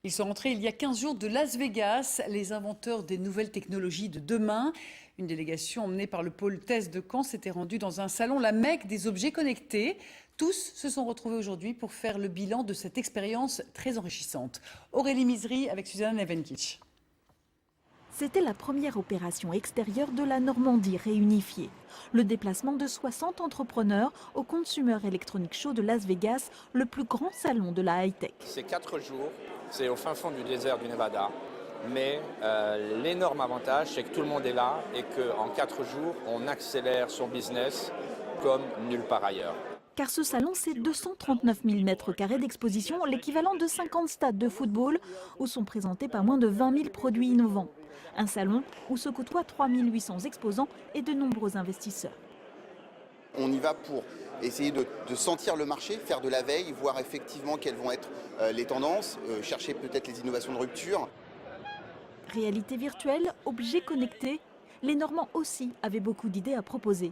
Ils sont rentrés il y a 15 jours de Las Vegas, les inventeurs des nouvelles technologies de demain. Une délégation emmenée par le pôle TES de Caen s'était rendue dans un salon, la Mecque des objets connectés. Tous se sont retrouvés aujourd'hui pour faire le bilan de cette expérience très enrichissante. Aurélie Misery avec Suzanne Nevenkic. C'était la première opération extérieure de la Normandie réunifiée. Le déplacement de 60 entrepreneurs au Consumer Electronics Show de Las Vegas, le plus grand salon de la high-tech. C'est 4 jours, c'est au fin fond du désert du Nevada. Mais l'énorme avantage, c'est que tout le monde est là et qu'en 4 jours, on accélère son business comme nulle part ailleurs. Car ce salon, c'est 239 000 m² d'exposition, l'équivalent de 50 stades de football, où sont présentés pas moins de 20 000 produits innovants. Un salon où se côtoient 3 800 exposants et de nombreux investisseurs. On y va pour essayer de sentir le marché, faire de la veille, voir effectivement quelles vont être les tendances, chercher peut-être les innovations de rupture. Réalité virtuelle, objets connectés, les Normands aussi avaient beaucoup d'idées à proposer.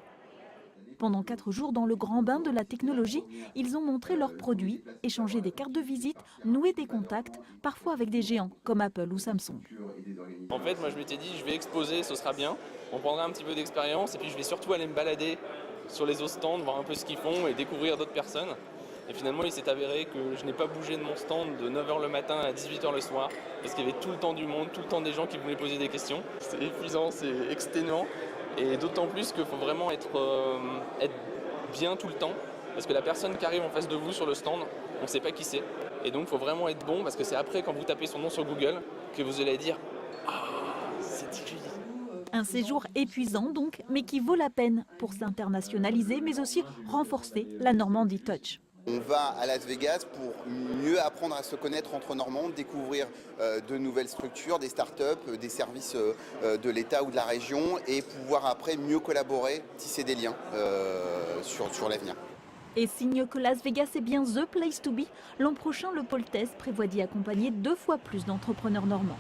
Pendant 4 jours dans le grand bain de la technologie, ils ont montré leurs produits, échangé des cartes de visite, noué des contacts, parfois avec des géants comme Apple ou Samsung. En fait, moi je m'étais dit, je vais exposer, ce sera bien. On prendra un petit peu d'expérience et puis je vais surtout aller me balader sur les autres stands, voir un peu ce qu'ils font et découvrir d'autres personnes. Et finalement, il s'est avéré que je n'ai pas bougé de mon stand de 9 h le matin à 18 h le soir parce qu'il y avait tout le temps du monde, tout le temps des gens qui voulaient poser des questions. C'est épuisant, c'est exténuant. Et d'autant plus qu'il faut vraiment être bien tout le temps, parce que la personne qui arrive en face de vous sur le stand, on ne sait pas qui c'est. Et donc il faut vraiment être bon, parce que c'est après, quand vous tapez son nom sur Google, que vous allez dire « Ah, c'est Thierry ». Un séjour épuisant donc, mais qui vaut la peine pour s'internationaliser, mais aussi renforcer la Normandie Touch. On va à Las Vegas pour mieux apprendre à se connaître entre Normands, découvrir de nouvelles structures, des startups, des services de l'État ou de la région et pouvoir après mieux collaborer, tisser des liens sur l'avenir. Et signe que Las Vegas est bien the place to be, l'an prochain le pôle TES prévoit d'y accompagner 2 fois plus d'entrepreneurs normands.